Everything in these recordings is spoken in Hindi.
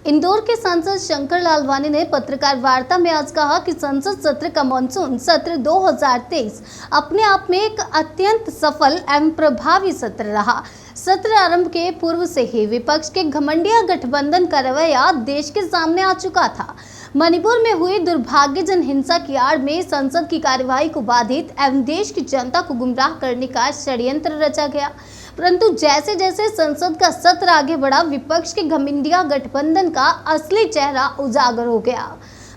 इंदौर के सांसद शंकर लालवानी ने पत्रकार वार्ता में आज कहा कि संसद सत्र का मानसून सत्र 2023 अपने आप में एक अत्यंत सफल एवं प्रभावी सत्र रहा। सत्र आरंभ के पूर्व से ही विपक्ष के घमंडिया गठबंधन का रवैया देश के सामने आ चुका था। मणिपुर में हुई दुर्भाग्यजनक हिंसा की आड़ में संसद की कार्यवाही को बाधित एवं देश की जनता को गुमराह करने का षड्यंत्र रचा गया। परंतु जैसे जैसे संसद का सत्र आगे बढ़ा, विपक्ष के घमंडिया गठबंधन का असली चेहरा उजागर हो गया।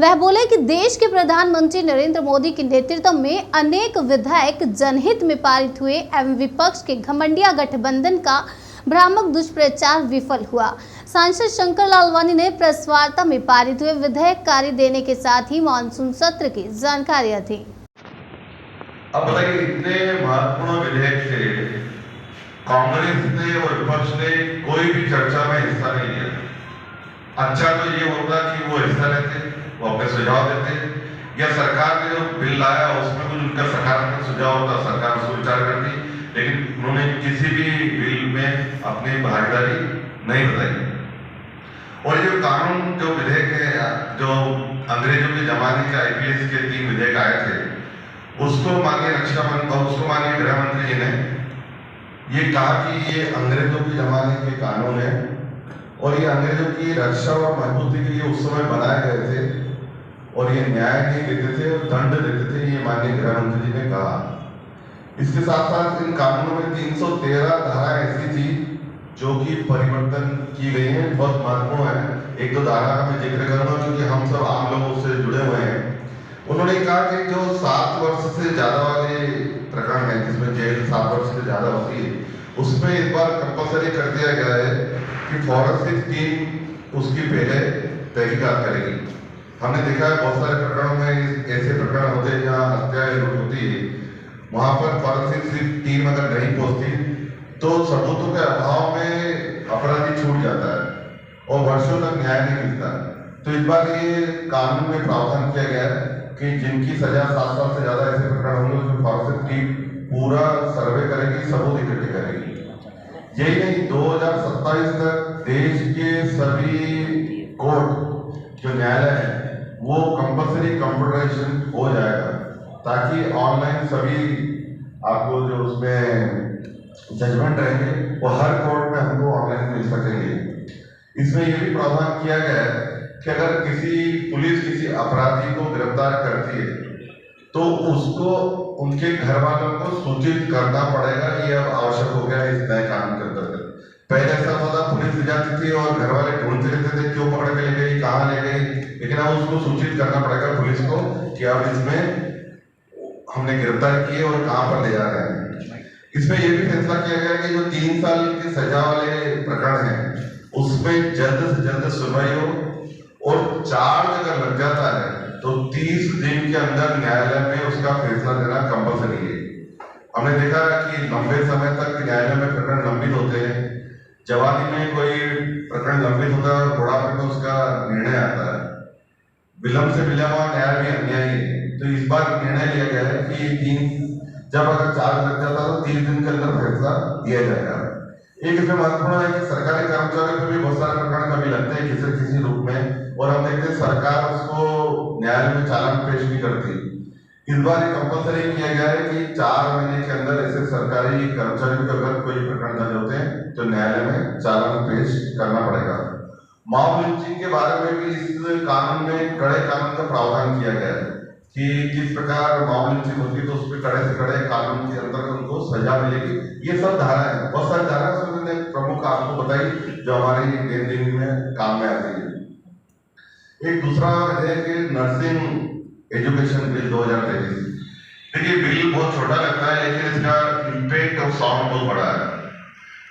वह बोले कि देश के प्रधानमंत्री नरेंद्र मोदी के नेतृत्व में अनेक विधेयक जनहित में पारित हुए एवं विपक्ष के घमंडिया गठबंधन का भ्रामक दुष्प्रचार विफल हुआ। सांसद शंकर लालवानी ने प्रेस वार्ता में पारित हुए विधेयक कार्य देने के साथ ही मानसून सत्र की जानकारियां दी। अब बताइए, इतने महत्वपूर्ण विधेयक से कांग्रेस ने और विपक्ष ने कोई भी चर्चा में हिस्सा नहीं लिया। अच्छा तो ये होता कि वो हिस्सा लेते, वो अपने सुझाव देते, या सरकार ने जो बिल लाया उसमें कुछ उनका सकारात्मक सुझाव होता, सरकार उसको विचार करती, लेकिन उन्होंने किसी भी बिल में अपनी भागीदारी नहीं बताई। और ये कानून जो विधेयक है, जो अंग्रेजों के जमाने के आईपीएस के 3 विधेयक आए थे, उसको माननीय रक्षा मंत्री, उसको माननीय गृह मंत्री जी ने ये कहा कि ये अंग्रेजों के जमाने के कानून है और ये अंग्रेजों की रक्षा और मजबूती के लिए उस समय बनाए गए थे और ये न्याय नहीं देते थे और दंड देते थे, ये माननीय गृह मंत्री जी ने कहा। इसके साथ साथ इन कानूनों में 313 धाराएं ऐसी थी जो कि परिवर्तन की गई हैं, बहुत महत्वपूर्ण है। एक दो धारा का मैं जिक्र करूंगा क्योंकि हम सब आम लोगों से जुड़े हुए हैं। उन्होंने कहा कि जो 7 वर्ष से ज्यादा वाले प्रकरण है, जिसमें जेल 7 वर्ष से ज्यादा होती है, उसमें इस बार कंपलसरी कर दिया गया है कि फॉरेंसिक टीम उसकी पहले तहकीकात करेगी। हमने देखा है बहुत सारे प्रकरणों में ऐसे प्रकरण होते हैं जहाँ हत्या लूट होती है, वहां पर फॉरेंसिक टीम अगर नहीं पहुंचती तो सबूतों के अभाव में अपराधी छूट जाता है और वर्षों तक न्याय नहीं मिलता। तो इस बार ये कानून में प्रावधान किया गया है कि जिनकी सजा 7 साल से ज्यादा ऐसे प्रकरण होंगे उसमें फॉरेंसिक टीम पूरा सर्वे करेगी, सबूत इकट्ठे करेगी। यही नहीं, 2027 तक देश के सभी कोर्ट जो न्यायालय है वो कंपलसरी कंप्यूटराइजेशन हो जाएगा, ताकि ऑनलाइन सभी आपको जो उसमें जजमेंट रहेंगे वो हर कोर्ट में हमको ऑनलाइन मिल सकेंगे। इसमें यह भी प्रावधान किया गया है कि अगर पुलिस किसी अपराधी को गिरफ्तार करती है तो उसको उनके घर वालों को सूचित करना पड़ेगा। ये अब आवश्यक हो गया है इस नए कानून के अंतर्गत। पहले ऐसा होता था, पुलिस ले जाती थी और घर वाले ढूंढते रहते थे क्यों पकड़ के ले गई, कहाँ ले गई, लेकिन अब उसको सूचित करना पड़ेगा पुलिस को कि अब इसमें हमने गिरफ्तार किए और कहाँ पर ले जा रहे हैं। इसमें यह भी फैसला किया गया कि जो 3 साल की सजा वाले प्रकरण है उसमें जल्द से जल्द सुनवाई हो और चार्ज अगर लग जाता है तो 30 दिन के अंदर न्यायालय में उसका फैसला देना कंपलसरी है। हमने देखा कि लंबे समय तक न्यायालय में प्रकरण लंबित होते हैं, जवानी में कोई प्रकरण लंबित होता है और बुढ़ापे में उसका निर्णय आता है। विलंब से मिला हुआ न्याय भी अन्यायी है। तो इस बार निर्णय लिया गया है कि जब अगर चार्ज लग जाता है तो 30 दिन के अंदर फैसला दिया जाएगा। एक इसमें महत्वपूर्ण है कि सरकारी कर्मचारियों पर भी बहुत सारे प्रकरण कभी लगते हैं किसी रूप में, और हम देखते हैं सरकार उसको न्यायालय में चालान पेश नहीं करती। इस बार ये कंपलसरी किया गया है कि 4 महीने के अंदर ऐसे सरकारी कर्मचारियों के अगर कोई प्रकरण दर्ज होते हैं तो न्यायालय में चालान पेश करना पड़ेगा। मॉब लिंचिंग के बारे में भी इस कानून में कड़े कानून का प्रावधान किया गया है कि जिस प्रकार मॉब लिंचिंग होती है तो उसमें कड़े से कड़े कानून के अंतर्गत उनको सजा मिलेगी। ये सब धाराएं हैं, बहुत सारी धाराएं मैंने प्रमुख आपको बताई जो हमारी लेन देन में काम में आती है। एक दूसरा विधेयक है नर्सिंग एजुकेशन बिल 2023। देखिए, बिल बहुत छोटा लगता है लेकिन इसका इम्पैक्ट और साउंड बहुत बड़ा है।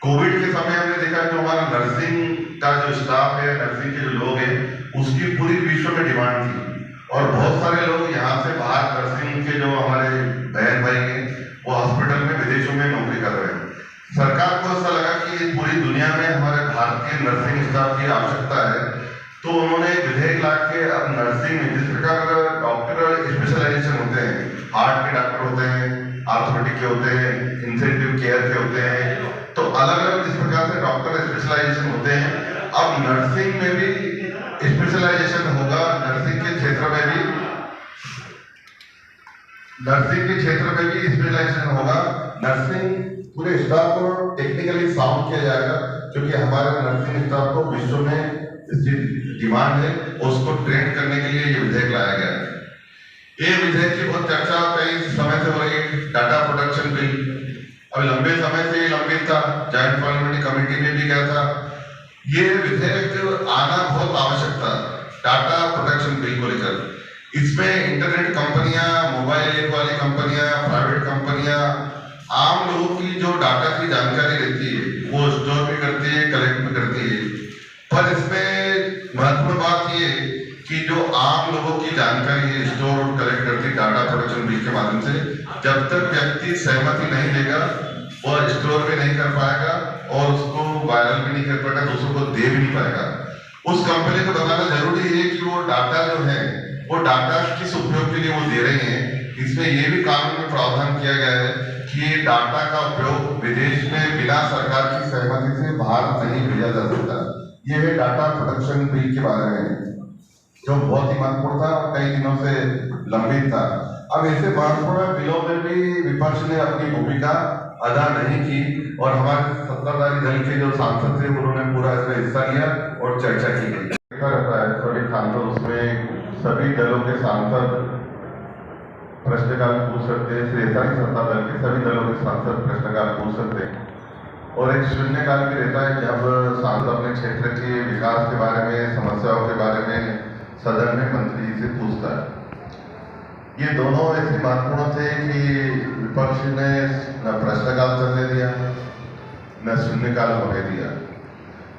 कोविड के समय हमने देखा जो हमारा नर्सिंग का जो स्टाफ है, नर्सिंग के जो लोग हैं, उसकी पूरी विश्व में डिमांड थी और बहुत सारे लोग यहाँ से बाहर नर्सिंग के जो हमारे बहन भाई हैं वो हॉस्पिटल में विदेशों में नौकरी कर रहे हैं। सरकार को ऐसा लगा कि पूरी दुनिया में हमारे भारतीय नर्सिंग स्टाफ की आवश्यकता है, तो उन्होंने विधेयक ला के अब नर्सिंग में जिस प्रकार डॉक्टर स्पेशलाइजेशन होते हैं, हार्ट के डॉक्टर होते हैं, आर्थोपेडिक के होते हैं, इंटेंसिव केयर के होते हैं, तो अलग अलग जिस प्रकार से डॉक्टर स्पेशलाइजेशन होते हैं, अब नर्सिंग में भी स्पेशलाइजेशन होगा, नर्सिंग के क्षेत्र में भी स्पेशलाइजेशन होगा। नर्सिंग पूरे स्टाफ को टेक्निकली साउंड किया जाएगा, क्योंकि हमारे नर्सिंग स्टाफ को विश्व में इसकी डिमांड है, उसको ट्रेन करने के लिए ये विधेयक लाया गया है। ये विधेयक की बहुत चर्चा कई समय से हो रही है। डाटा प्रोटेक्शन बिल अभी लंबे समय से ये लंबित था, जॉइंट पार्लियामेंट्री कमेटी में भी गया था। ये विधेयक आना बहुत आवश्यक था डाटा प्रोटेक्शन बिल को लेकर। इसमें इंटरनेट कंपनियां, मोबाइल ऐप वाली कंपनियां, प्राइवेट कंपनियां आम लोगों की जो डाटा की जानकारी रहती है वो स्टोर भी करती है, कलेक्ट भी करती है। पर इसमें महत्वपूर्ण बात ये कि जो आम लोगों की जानकारी है स्टोर और कलेक्ट करती डाटा प्रोटेक्शन बिल के माध्यम से, जब तक व्यक्ति सहमति नहीं लेगा वह स्टोर भी नहीं कर पाएगा और उसको वायरल भी नहीं कर पाएगा, दूसरों को दे भी नहीं पाएगा। उस कंपनी को बताना जरूरी है कि वो डाटा जो है वो डाटा किस उपयोग के लिए वो दे रहे हैं। इसमें ये भी कानून में प्रावधान किया गया है कि ये डाटा का उपयोग विदेश में बिना सरकार की सहमति से बाहर नहीं भेजा जा सकता। ये है डाटा प्रोटेक्शन बिल के बारे में, जो बहुत ही महत्वपूर्ण था और कई दिनों से लंबित था। अब ऐसे महत्वपूर्ण बिलों में भी विपक्ष ने अपनी भूमिका अदा नहीं की और हमारे सत्ताधारी दल के जो सांसद थे उन्होंने पूरा इसमें हिस्सा लिया और चर्चा की गई। देखा रहता है सभी सांसद, उसमें सभी दलों के सांसद प्रश्नकाल पूछ सकते हैं, ऐसा ही सत्ता दल के सभी दलों के सांसद प्रश्नकाल पूछ सकते हैं। और एक शून्यकाल भी रहता है जब सांसद अपने क्षेत्र के विकास के बारे में, समस्याओं के बारे में सदन में मंत्री जी से पूछता है। ये दोनों ऐसे महत्वपूर्ण थे कि विपक्ष ने न प्रश्नकाल चलने दिया न शून्यकाल होने दिया।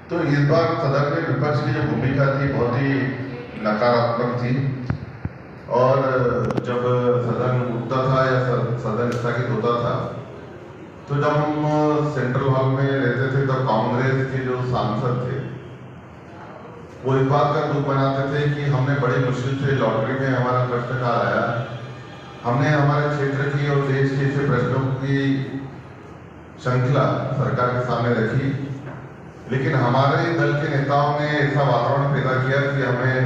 तो इस बार सदन में विपक्ष की जो भूमिका थी बहुत ही नकारात्मक थी और जब सदन उठता था या सदन स्थगित होता था तो जब हम सेंट्रल हॉल में रहते थे तो कांग्रेस के जो सांसद थे वो इस बात का दुख बनाते थे कि हमने बड़ी मुश्किल से लॉटरी में हमारा प्रश्नकाल आया, हमने हमारे क्षेत्र की और देश के ऐसे प्रश्नों की श्रृंखला सरकार के सामने रखी, लेकिन हमारे दल के नेताओं ने ऐसा वातावरण पैदा किया कि हमें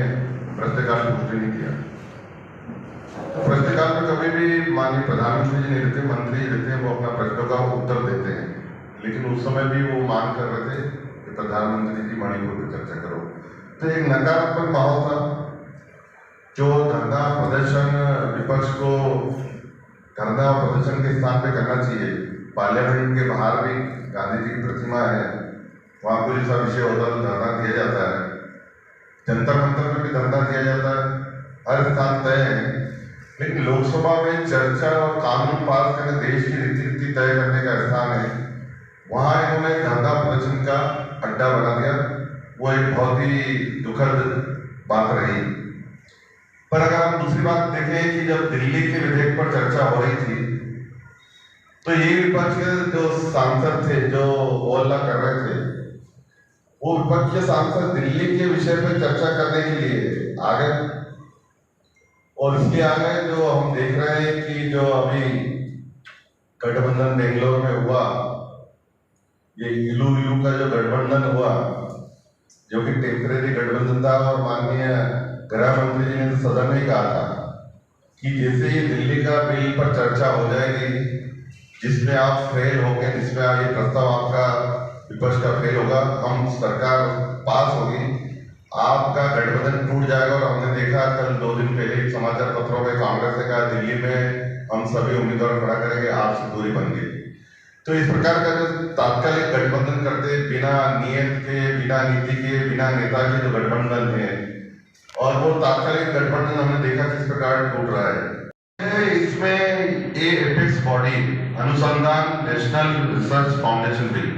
प्रश्नकाल पूछने नहीं दिया। तो प्रश्नकाल में कभी भी माननीय प्रधानमंत्री जी नहीं रहते, मंत्री रहते हैं, वो अपना प्रश्नों का उत्तर देते हैं, लेकिन उस समय भी वो मांग कर रहे थे कि प्रधानमंत्री जी मणिपुर पर चर्चा करो। तो एक नकारात्मक माहौल था। जो धरना प्रदर्शन विपक्ष को धरना और प्रदर्शन के स्थान पे करना चाहिए, पार्लियामेंट के बाहर भी गांधी जी की प्रतिमा है, वहाँ कोई सा विषय होता है तो धरना दिया जाता है, जंतर मंतर में भी धरना दिया जाता है, हर स्थान तय है। लेकिन लोकसभा में चर्चा और कानून पास करने, देश की रीति नीति तय करने का स्थान है, वहाँ इन्होंने धरना प्रदर्शन का अड्डा बना दिया। वो एक बहुत ही दुखद बात रही। पर अगर हम दूसरी बात देखें कि जब दिल्ली के विधेयक पर चर्चा हो रही थी तो ये विपक्ष के जो सांसद थे जो हल्ला कर रहे थे, वो विपक्ष के सांसद दिल्ली के विषय पर चर्चा करने के लिए आ गए। और इसके आगे जो हम देख रहे हैं कि जो अभी गठबंधन बेंगलोर में हुआ, ये इलू का जो गठबंधन हुआ, जो कि टेम्परेरी गठबंधन था, और माननीय गृह मंत्री जी ने तो सदन में कहा था कि जैसे ही दिल्ली का बिल पर चर्चा हो जाएगी जिसमें आप फेल होंगे, जिसमें ये प्रस्ताव आपका विपक्ष का फेल होगा, हम सरकार पास होगी, आपका गठबंधन टूट जाएगा। और हमने देखा कल 2 दिन पहले समाचार पत्रों में कांग्रेस ने कहा दिल्ली में हम सभी उम्मीदवार खड़ा करेंगे, आपसे दूरी बन गई। तो इस प्रकार का जो तात्कालिक गठबंधन करते, बिना नियत के, बिना नीति के, बिना नेता के जो गठबंधन है, और वो तात्कालिक गठबंधन हमने देखा किस प्रकार टूट रहा है। इसमें ये एपेक्स बॉडी अनुसंधान नेशनल रिसर्च फाउंडेशन बिल,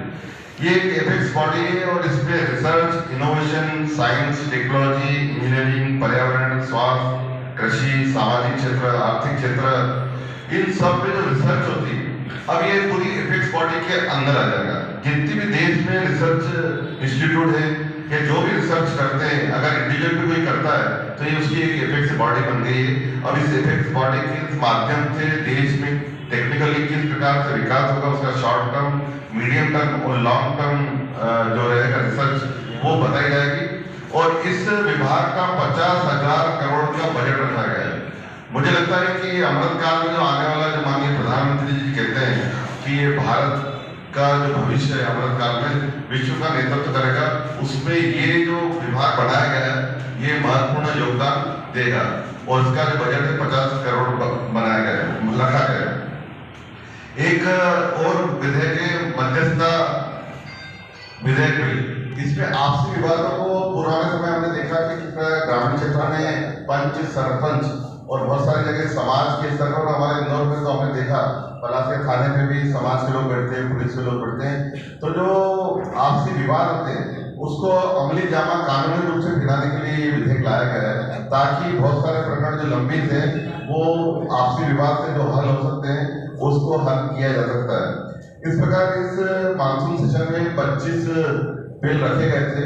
ये एक एपेक्स बॉडी है और इसमें research, innovation, science, technology, engineering, पर्यावरण, स्वास्थ्य, कृषि, सामाजिक क्षेत्र, आर्थिक क्षेत्र, इन सब में जो रिसर्च होती है, अब ये पूरी एपेक्स बॉडी के अंदर आ जाएगा। जितनी भी देश में रिसर्च इंस्टीट्यूट है या जो भी रिसर्च करते हैं, अगर इंडिविजुअल भी कोई करता है तो ये उसकी एक एपेक्स बॉडी बन गई है। और इस एपेक्स बॉडी के माध्यम से देश में टेक्निकली किस प्रकार से विकास होगा, उसका शॉर्ट टर्म, मीडियम टर्म और लॉन्ग टर्म जो रहेगा रिसर्च, वो बताई जाएगी। और इस विभाग का 50,000 करोड़ का बजट रखा गया है। मुझे लगता है कि अमृतकाल में जो आने वाला, जो माननीय प्रधानमंत्री जी कहते हैं कि ये भारत का जो भविष्य है अमृतकाल में विश्व का नेतृत्व करेगा, उसमें ये जो विभाग बनाया गया है ये महत्वपूर्ण योगदान देगा। और इसका जो बजट है 50 करोड़ बनाया गया है, रखा गया है। एक और विधेयक है मध्यस्थता विधेयक बिल। इसमें आपसी विवादों को पुराने समय हमने देखा कि ग्रामीण क्षेत्र में पंच, सरपंच और बहुत सारी जगह समाज के स्तर पर, हमारे इंदौर में तो हमने देखा पलासिया थाने में भी समाज के लोग बैठते हैं, पुलिस के लोग बैठते हैं। तो जो आपसी विवाद होते हैं उसको अमली जामा कानूनी रूप से दिलाने के लिए ये विधेयक लाया गया है, ताकि बहुत सारे प्रकरण जो लंबित हैं वो आपसी विवाद से जो हल हो सकते हैं उसको हल किया जा सकता है। इस प्रकार इस मानसून सेशन में 25 बिल रखे गए थे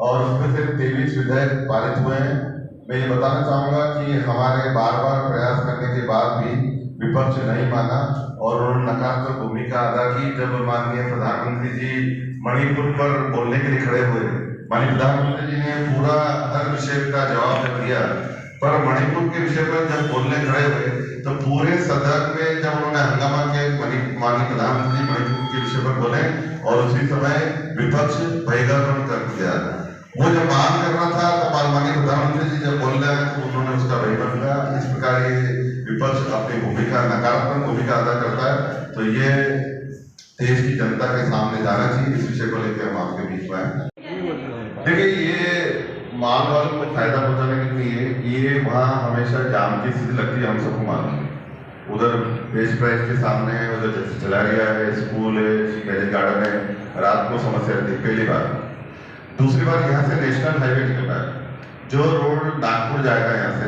और उसमें से 23 विधेयक पारित हुए हैं। मैं ये बताना चाहूंगा कि हमारे बार बार प्रयास करने के बाद भी विपक्ष नहीं माना और उन्होंने नकारात्मक भूमिका अदा की। जब माननीय प्रधानमंत्री जी मणिपुर पर बोलने के लिए खड़े हुए, माननीय प्रधानमंत्री जी ने पूरा हर विषय का जवाब दिया, पर मणिपुर के विषय पर जब बोलने खड़े हुए तो पूरे सदन में जब उन्होंने हंगामा किया, माननीय प्रधानमंत्री मणिपुर के विषय पर बोले और उसी समय विपक्ष बहिर्गमन कर दिया। वो जब मांग कर रहा था तो माननीय प्रधानमंत्री जी जब बोल रहे हैं तो उन्होंने उसका बहिर्गमन किया। इस प्रकार ये विपक्ष अपनी भूमिका, नकारात्मक भूमिका अदा करता है, तो ये देश की जनता के सामने जाना चाहिए। इस विषय को लेकर हम आपके बीच में आए। देखिए, ये माल वालों को फायदा पहुंचाने के लिए ये वहाँ हमेशा जाम की स्थिति लगती है, हम सबको मालूम है। उधर बेस्ट प्राइस के सामने है, उधर चलारिया है, स्कूल है, मैरिज गार्डन है, रात को समस्या रहती है, पहली बार। दूसरी बार यहाँ से नेशनल हाईवे निकल रहा है, जो रोड नागपुर जाएगा यहाँ से,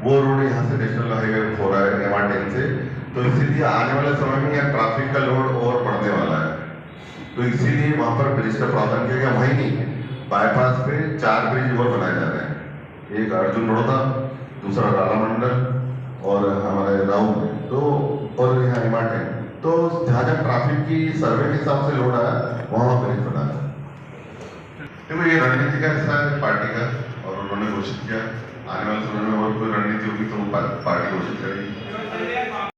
वो रोड यहाँ से नेशनल हाईवे हो रहा है MR10 से। तो इसीलिए आने वाले समय में यहाँ ट्रैफिक का लोड और बढ़ने वाला है, तो इसीलिए वहाँ पर ब्रिज का प्रावधान किया गया। वहीं नहीं, बाईपास पे 4 ब्रिज और बनाए जा रहे हैं, एक अर्जुन बड़ौदा, दूसरा राला मंडल और हमारे राउ में, तो और यहाँ MR10। तो जहाँ जहाँ ट्रैफिक की सर्वे के हिसाब से लोड आया वहाँ ब्रिज बना है। देखो, ये रणनीति का हिस्सा है पार्टी का, और उन्होंने घोषित किया आने वाले समय में और कोई रणनीति होगी तो वो पार्टी घोषित करेगी।